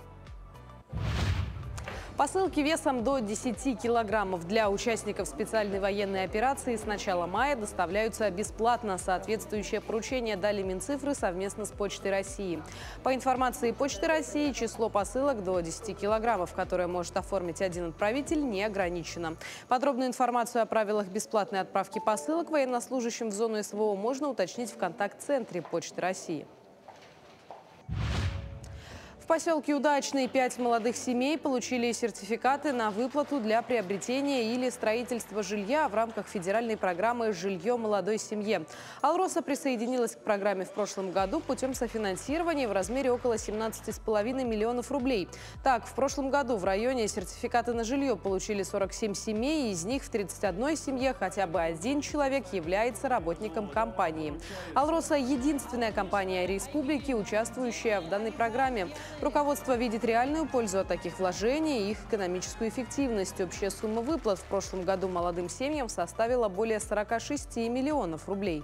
Speaker 5: Посылки весом до 10 килограммов для участников специальной военной операции с начала мая доставляются бесплатно. Соответствующее поручение дали Минцифры совместно с Почтой России. По информации Почты России, число посылок до 10 килограммов, которое может оформить один отправитель, не ограничено. Подробную информацию о правилах бесплатной отправки посылок военнослужащим в зону СВО можно уточнить в контакт-центре Почты России. В поселке Удачный 5 молодых семей получили сертификаты на выплату для приобретения или строительства жилья в рамках федеральной программы «Жилье молодой семье». «Алроса» присоединилась к программе в прошлом году путем софинансирования в размере около 17,5 миллионов рублей. Так, в прошлом году в районе сертификаты на жилье получили 47 семей, и из них в 31 семье хотя бы один человек является работником компании. «Алроса» – единственная компания республики, участвующая в данной программе. Руководство видит реальную пользу от таких вложений и их экономическую эффективность. Общая сумма выплат в прошлом году молодым семьям составила более 46 миллионов рублей.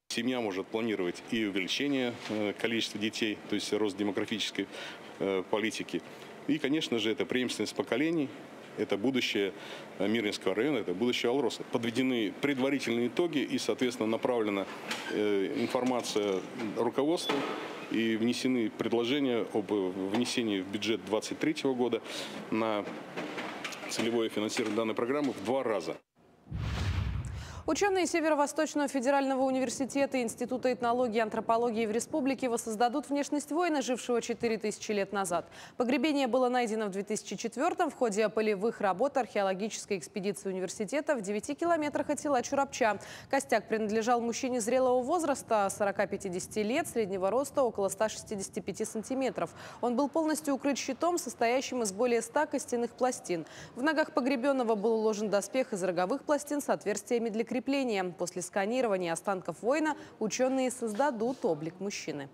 Speaker 12: Семья может планировать и увеличение количества детей, то есть рост демографической политики. И, конечно же, это преемственность поколений. Это будущее Мирнинского района, это будущее Алроса. Подведены предварительные итоги и, соответственно, направлена информация руководству и внесены предложения об внесении в бюджет 2023 года на целевое финансирование данной программы в 2 раза.
Speaker 5: Ученые Северо-Восточного федерального университета и Института этнологии и антропологии в республике воссоздадут внешность воина, жившего 4000 лет назад. Погребение было найдено в 2004-м в ходе полевых работ археологической экспедиции университета в 9 километрах от села Чурапча. Костяк принадлежал мужчине зрелого возраста, 40-50 лет, среднего роста около 165 сантиметров. Он был полностью укрыт щитом, состоящим из более 100 костяных пластин. В ногах погребенного был уложен доспех из роговых пластин с отверстиями для крепления. После сканирования останков воина ученые создадут облик мужчины.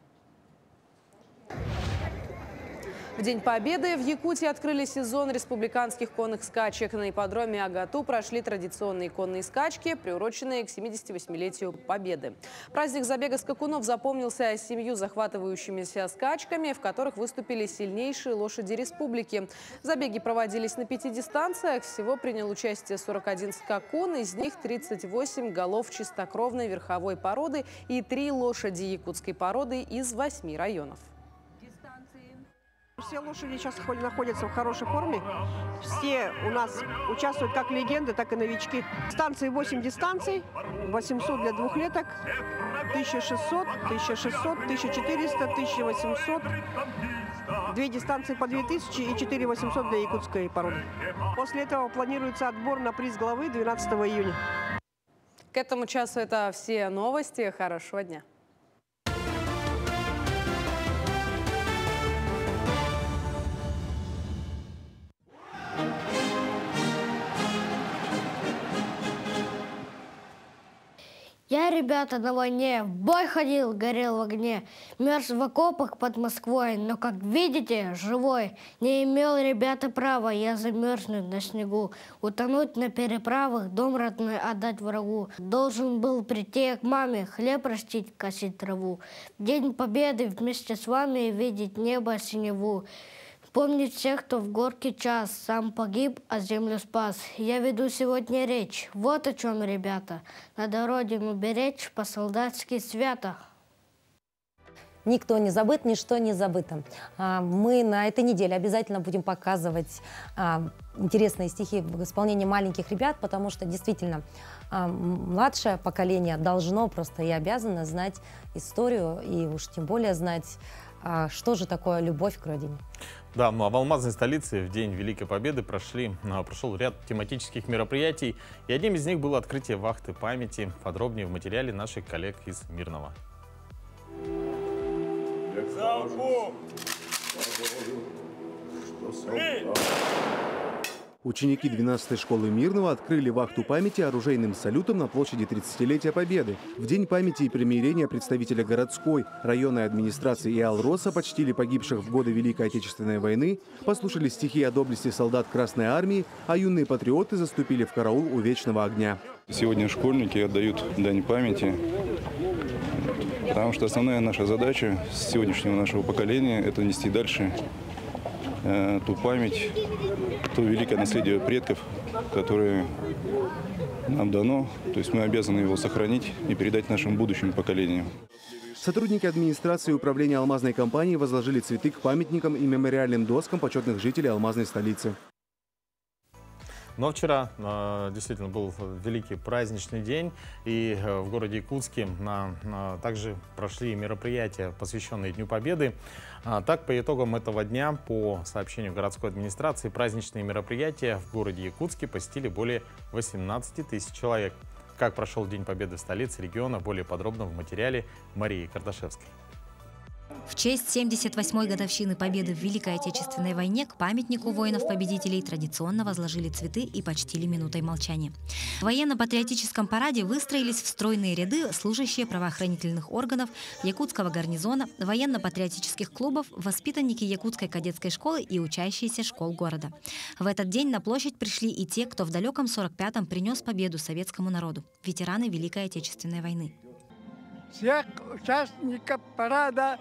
Speaker 5: В День Победы в Якутии открыли сезон республиканских конных скачек. На ипподроме Агату прошли традиционные конные скачки, приуроченные к 78-летию Победы. Праздник забега скакунов запомнился 7 захватывающимися скачками, в которых выступили сильнейшие лошади республики. Забеги проводились на 5 дистанциях. Всего принял участие 41 скакун, из них 38 голов чистокровной верховой породы и 3 лошади якутской породы из 8 районов.
Speaker 13: Все лошади сейчас находятся в хорошей форме. Все у нас участвуют как легенды, так и новички. Станции 8 дистанций, 800 для двухлеток, 1600, 1600, 1400, 1800. 2 дистанции по 2000 и 4800 для якутской породы. После этого планируется отбор на приз главы 12 июня.
Speaker 5: К этому часу это все новости. Хорошего дня.
Speaker 8: Я, ребята, на войне, в бой ходил, горел в огне, мерз в окопах под Москвой, но, как видите, живой. Не имел, ребята, права я замерзнуть на снегу, утонуть на переправах, дом родной отдать врагу. Должен был прийти к маме, хлеб растить, косить траву. В День Победы вместе с вами видеть небо синеву. Помнить всех, кто в горький час сам погиб, а землю спас. Я веду сегодня речь. Вот о чем, ребята. Надо родину беречь по-солдатски свято.
Speaker 1: Никто не забыт, ничто не забыто. Мы на этой неделе обязательно будем показывать интересные стихи в исполнении маленьких ребят, потому что действительно младшее поколение должно просто и обязано знать историю, и уж тем более знать, что же такое любовь к родине.
Speaker 2: Да, ну а в алмазной столице в День Великой Победы прошел ряд тематических мероприятий, и одним из них было открытие вахты памяти. Подробнее в материале наших коллег из Мирного.
Speaker 14: Ученики 12-й школы Мирного открыли вахту памяти оружейным салютом на площади 30-летия Победы. В День памяти и примирения представителя городской, районной администрации и Алроса почтили погибших в годы Великой Отечественной войны, послушали стихи о доблести солдат Красной Армии, а юные патриоты заступили в караул у Вечного огня.
Speaker 15: Сегодня школьники отдают дань памяти, потому что основная наша задача сегодняшнего нашего поколения – это нести дальше ту память, то великое наследие предков, которое нам дано. То есть мы обязаны его сохранить и передать нашим будущим поколениям.
Speaker 14: Сотрудники администрации и управления алмазной компании возложили цветы к памятникам и мемориальным доскам почетных жителей алмазной столицы.
Speaker 2: Но вчера действительно был великий праздничный день, и в городе Якутске также прошли мероприятия, посвященные Дню Победы. Так, по итогам этого дня, по сообщению городской администрации, праздничные мероприятия в городе Якутске посетили более 18 тысяч человек. Как прошел День Победы в столице региона, более подробно в материале Марии Кардашевской.
Speaker 16: В честь 78-й годовщины Победы в Великой Отечественной войне к памятнику воинов-победителей традиционно возложили цветы и почтили минутой молчания. В военно-патриотическом параде выстроились в стройные ряды служащие правоохранительных органов, якутского гарнизона, военно-патриотических клубов, воспитанники якутской кадетской школы и учащиеся школ города. В этот день на площадь пришли и те, кто в далеком 45-м принес победу советскому народу – ветераны Великой Отечественной войны.
Speaker 17: Всех участников парада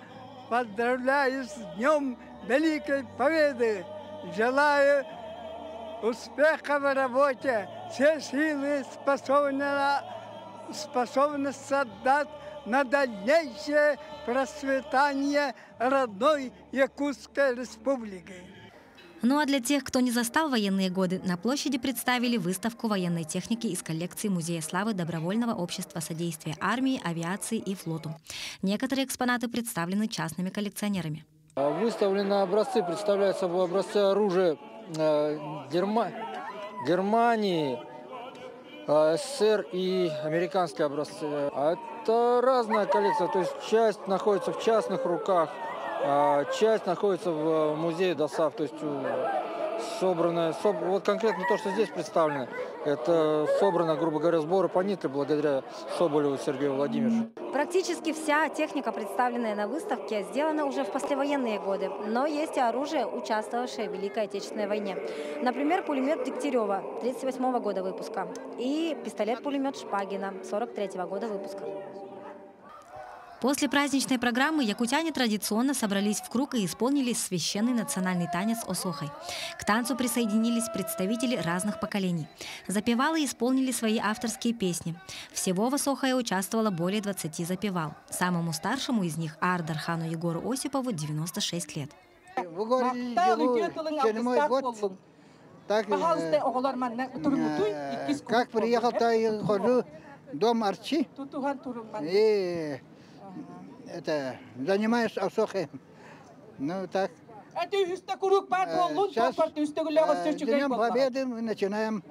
Speaker 17: поздравляю с Днем Великой Победы! Желаю успеха в работе, все силы способность отдать на дальнейшее процветание родной Якутской республики.
Speaker 16: Ну а для тех, кто не застал военные годы, на площади представили выставку военной техники из коллекции Музея славы Добровольного общества содействия армии, авиации и флоту. Некоторые экспонаты представлены частными коллекционерами.
Speaker 18: Выставлены образцы, представляют собой образцы оружия Германии, СССР и американские образцы. Это разная коллекция, то есть часть находится в частных руках, часть находится в музее ДОСААФ, то есть собранная, вот конкретно то, что здесь представлено, это собрано, грубо говоря, сборы по нитке благодаря Соболеву Сергею Владимировичу.
Speaker 16: Практически вся техника, представленная на выставке, сделана уже в послевоенные годы, но есть и оружие, участвовавшее в Великой Отечественной войне. Например, пулемет Дегтярева 1938 года выпуска и пистолет-пулемет Шпагина 1943 года выпуска. После праздничной программы якутяне традиционно собрались в круг и исполнили священный национальный танец «Осохой». К танцу присоединились представители разных поколений. Запевалы исполнили свои авторские песни. Всего в «Осохое» участвовало более 20 запевал. Самому старшему из них, Аардархану Егору Осипову, 96 лет.
Speaker 17: В городе живу 7-й год. Так, как приехал, так и хожу в дом Арчи. И это, занимаюсь Осохой. Ну так. Сейчас Днем Победы мы начинаем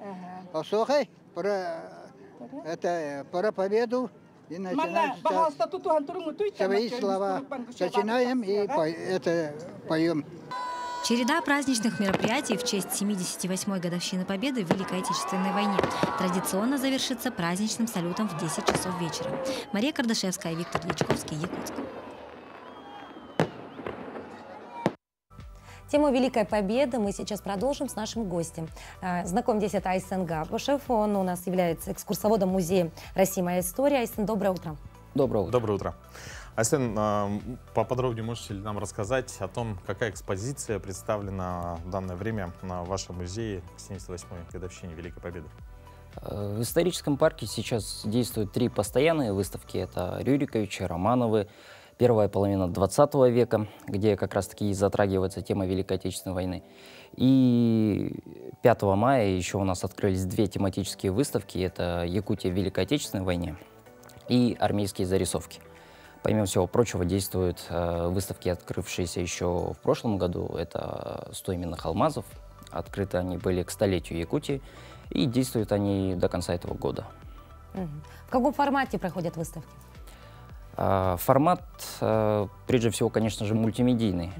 Speaker 17: Осохой. Про победу. И начинаем свои слова. Начинаем и поем.
Speaker 16: Череда праздничных мероприятий в честь 78-й годовщины Победы в Великой Отечественной войне традиционно завершится праздничным салютом в 10 часов вечера. Мария Кардашевская, Виктор Дьячковский, Якутск.
Speaker 1: Тему Великой Победы мы сейчас продолжим с нашим гостем. Знакомьтесь, это Айсен Габушев. Он у нас является экскурсоводом музея «Россия. Моя история». Айсен, доброе утро.
Speaker 2: Доброе утро. Доброе утро. Айсен, поподробнее можете ли нам рассказать о том, какая экспозиция представлена в данное время в вашем музее к 78-й годовщине Великой Победы?
Speaker 19: В историческом парке сейчас действуют 3 постоянные выставки. Это Рюриковичи, Романовы, первая половина 20 века, где как раз-таки затрагивается тема Великой Отечественной войны. И 5 мая еще у нас открылись 2 тематические выставки. Это Якутия в Великой Отечественной войне и армейские зарисовки. Помимо всего прочего, действуют выставки, открывшиеся еще в прошлом году. Это 100 именных алмазов. Открыты они были к столетию Якутии. И действуют они до конца этого года.
Speaker 1: В каком формате проходят выставки?
Speaker 19: Формат, прежде всего, конечно же, мультимедийный.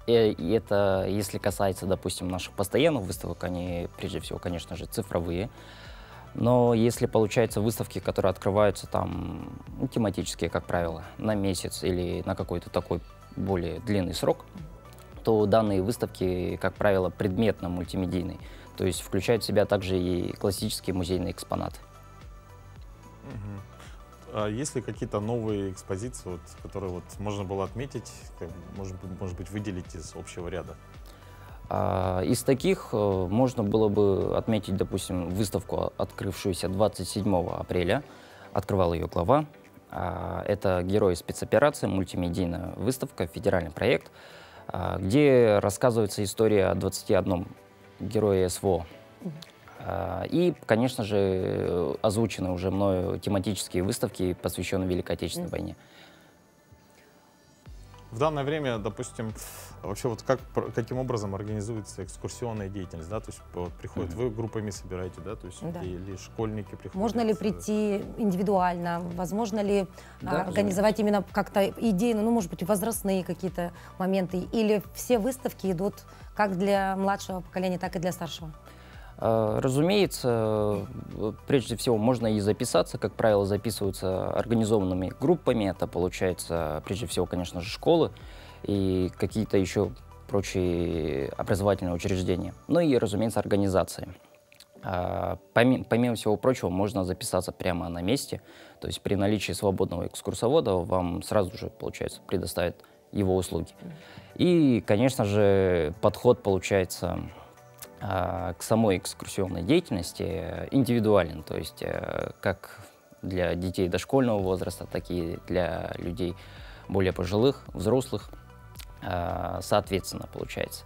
Speaker 19: И это, если касается, допустим, наших постоянных выставок, они, прежде всего, конечно же, цифровые. Но если получаются выставки, которые открываются там тематические, как правило, на месяц или на какой-то такой более длинный срок, то данные выставки, как правило, предметно-мультимедийные. То есть включают в себя также и классические музейные экспонаты.
Speaker 2: А есть ли какие-то новые экспозиции, которые можно было отметить, может быть, выделить из общего ряда?
Speaker 19: Из таких можно было бы отметить, допустим, выставку, открывшуюся 27 апреля. Открывал ее глава. Это «Герои спецоперации», мультимедийная выставка, федеральный проект, где рассказывается история о 21 герое СВО. И, конечно же, озвучены уже мною тематические выставки, посвященные Великой Отечественной войне.
Speaker 2: В данное время, допустим, вообще каким образом организуется экскурсионная деятельность, да, то есть приходят, вы группами собираете, да, то есть или школьники приходят?
Speaker 1: Можно ли прийти индивидуально, возможно ли организовать именно как-то идейно, может быть, возрастные какие-то моменты, или все выставки идут как для младшего поколения, так и для старшего?
Speaker 19: Разумеется, прежде всего можно и записаться, как правило, записываются организованными группами, это получается прежде всего, конечно же, школы и какие-то еще прочие образовательные учреждения, ну и, разумеется, организации. Помимо всего прочего, можно записаться прямо на месте, то есть при наличии свободного экскурсовода вам сразу же, получается, предоставят его услуги. И, конечно же, подход получается к самой экскурсионной деятельности индивидуален, то есть как для детей дошкольного возраста, так и для людей более пожилых, взрослых. соответственно, получается.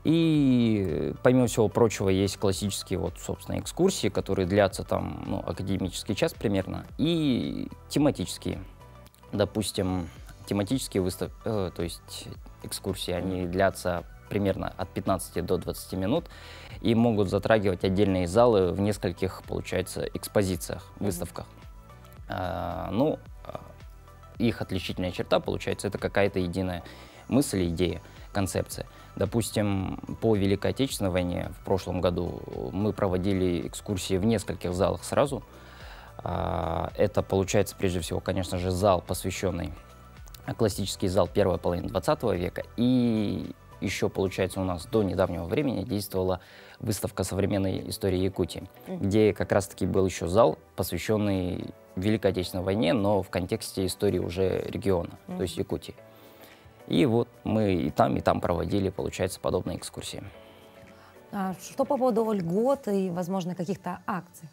Speaker 19: И, помимо всего прочего, есть классические, вот, собственно, экскурсии, которые длятся там, ну, академический час примерно, и тематические. Допустим, тематические то есть экскурсии, они длятся примерно от 15 до 20 минут и могут затрагивать отдельные залы в нескольких, получается, экспозициях, выставках. Ну, их отличительная черта, получается, это какая-то единая мысль, идея, концепция. Допустим, по Великой Отечественной войне в прошлом году мы проводили экскурсии в нескольких залах сразу. Это, получается, прежде всего, конечно же, зал, посвященный классический зал первой половины 20 века. И еще, получается, у нас до недавнего времени действовала выставка современной истории Якутии, где как раз-таки был еще зал, посвященный Великой Отечественной войне, но в контексте истории уже региона, то есть Якутии. И вот мы и там проводили, получается, подобные экскурсии.
Speaker 1: Что по поводу льгот и, возможно, каких-то акций?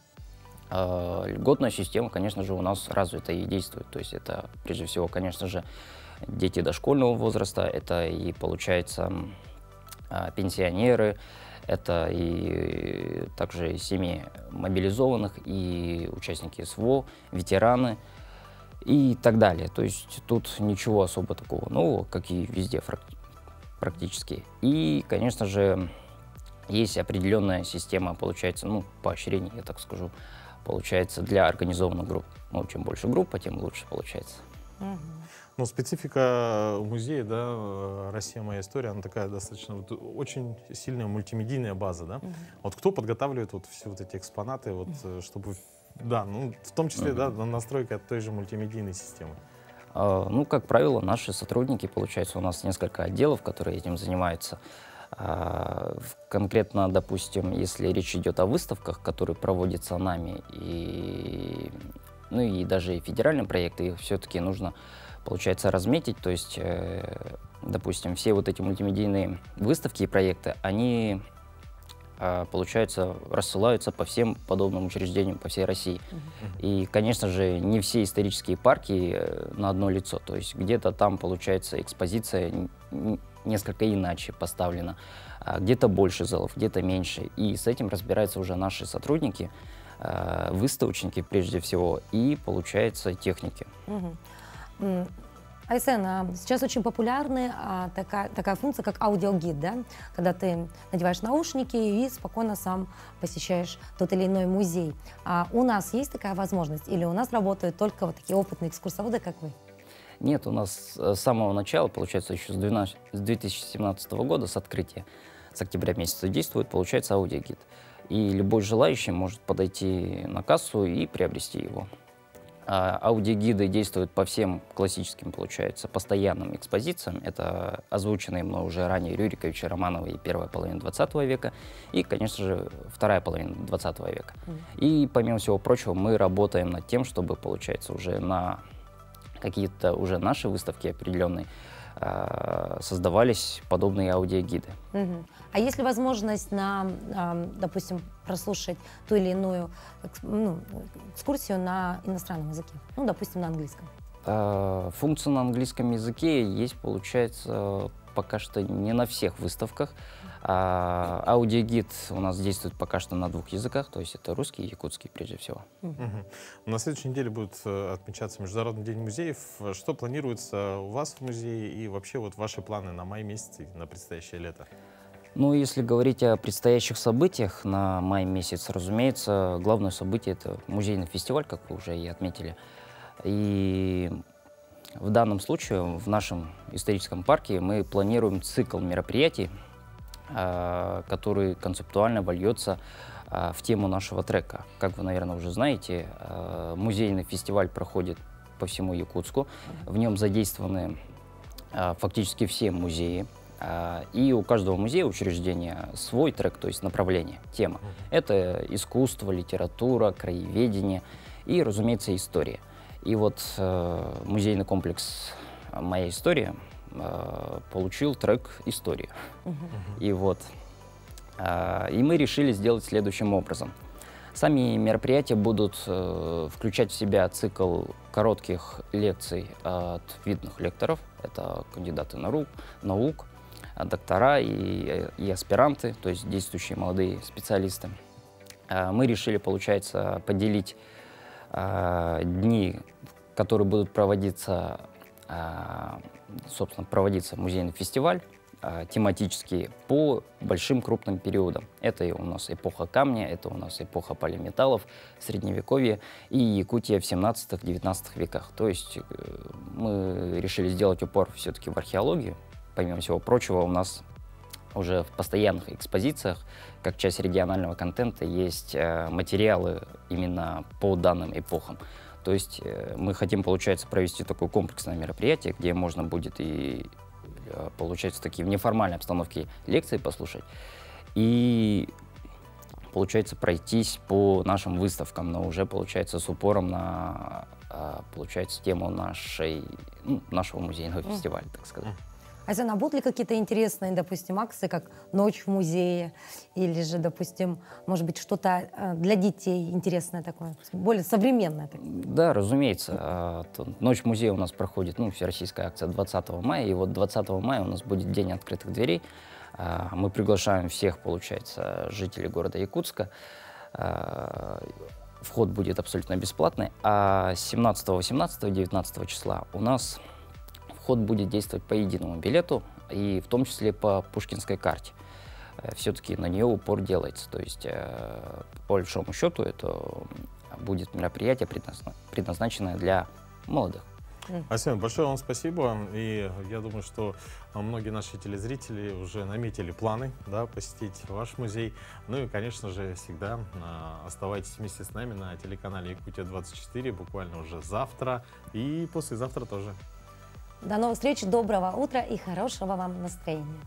Speaker 19: Льготная система, конечно же, у нас развита и действует. То есть это, прежде всего, конечно же, дети дошкольного возраста, это и, получается, пенсионеры, это и также семьи мобилизованных, и участники СВО, ветераны и так далее. То есть тут ничего особо такого нового, как и везде практически. И, конечно же, есть определенная система, получается, ну, поощрений, я так скажу, получается, для организованных групп. Ну, чем больше группа, тем лучше получается.
Speaker 2: Ну, специфика музея, да, «Россия. Моя история», она такая достаточно, вот, очень сильная мультимедийная база, да? Вот кто подготавливает вот все вот эти экспонаты, вот, чтобы, да, ну, в том числе, да, настройка той же мультимедийной системы?
Speaker 19: Ну, как правило, наши сотрудники, получается, у нас несколько отделов, которые этим занимаются. Конкретно, допустим, если речь идет о выставках, которые проводятся нами, ну и даже и федеральные проекты, их все-таки нужно, получается, разметить. То есть, допустим, все вот эти мультимедийные выставки и проекты, они, получается, рассылаются по всем подобным учреждениям по всей России. И, конечно же, не все исторические парки на одно лицо. То есть где-то там, получается, экспозиция несколько иначе поставлена, где-то больше залов, где-то меньше. И с этим разбираются уже наши сотрудники, выставочники прежде всего, и, получается, техники.
Speaker 1: Айсен, сейчас очень популярна такая функция, как аудиогид, да? Когда ты надеваешь наушники и спокойно сам посещаешь тот или иной музей. У нас есть такая возможность? Или у нас работают только вот такие опытные экскурсоводы, как вы?
Speaker 19: Нет, у нас с самого начала, получается, еще с 2017 года, с открытия, с октября месяца действует, получается, аудиогид. И любой желающий может подойти на кассу и приобрести его. Аудиогиды действуют по всем классическим, получается, постоянным экспозициям. Это озвученные мной уже ранее Рюриковича, Романова и первая половина 20 века, и, конечно же, вторая половина 20 века. И, помимо всего прочего, мы работаем над тем, чтобы, получается, уже на какие-то уже наши выставки определенные создавались подобные аудиогиды.
Speaker 1: А есть ли возможность допустим, прослушать ту или иную экскурсию на иностранном языке? Ну, допустим, на английском.
Speaker 19: Функция на английском языке есть, получается, пока что не на всех выставках. Аудиогид у нас действует пока что на 2 языках, то есть это русский и якутский прежде всего.
Speaker 2: На следующей неделе будет отмечаться Международный день музеев. Что планируется у вас в музее и вообще вот ваши планы на май месяц и на предстоящее лето?
Speaker 19: Ну, если говорить о предстоящих событиях на май месяц, разумеется, главное событие — это музейный фестиваль, как вы уже и отметили. И в данном случае в нашем историческом парке мы планируем цикл мероприятий, который концептуально вольется в тему нашего трека. Как вы, наверное, уже знаете, музейный фестиваль проходит по всему Якутску. В нем задействованы фактически все музеи. И у каждого музея, учреждения свой трек, то есть направление, тема. Это искусство, литература, краеведение и, разумеется, история. И вот музейный комплекс «Моя история» получил трек «История». И вот, и мы решили сделать следующим образом. Сами мероприятия будут включать в себя цикл коротких лекций от видных лекторов. Это кандидаты наук, доктора и аспиранты, то есть действующие молодые специалисты. Мы решили, получается, поделить дни, которые будут проводиться, собственно, музейный фестиваль, тематические по большим крупным периодам. Это у нас эпоха камня, это у нас эпоха полиметаллов, Средневековье и Якутия в 17-19 веках. То есть мы решили сделать упор все-таки в археологию. Помимо всего прочего, у нас уже в постоянных экспозициях, как часть регионального контента, есть материалы именно по данным эпохам. То есть мы хотим, получается, провести такое комплексное мероприятие, где можно будет и, получается, такие в неформальной обстановке лекции послушать, и, получается, пройтись по нашим выставкам, но уже, получается, с упором на, получается, тему нашего музейного фестиваля, так сказать.
Speaker 1: Айзен, а будут ли какие-то интересные, допустим, акции, как «Ночь в музее», или же, допустим, может быть, что-то для детей интересное такое, более современное?
Speaker 19: Да, разумеется. «Ночь в музее» у нас проходит, всероссийская акция 20 мая, и вот 20 мая у нас будет День открытых дверей. Мы приглашаем всех, получается, жителей города Якутска. Вход будет абсолютно бесплатный, а 17, 18, 19 числа у нас вход будет действовать по единому билету, и в том числе по пушкинской карте. Все-таки на нее упор делается. То есть, по большому счету, это будет мероприятие, предназначенное для молодых.
Speaker 2: Айзен, большое вам спасибо. И я думаю, что многие наши телезрители уже наметили планы, да, посетить ваш музей. Ну и, конечно же, всегда оставайтесь вместе с нами на телеканале Якутия-24, буквально уже завтра и послезавтра тоже.
Speaker 1: До новых встреч, доброго утра и хорошего вам настроения.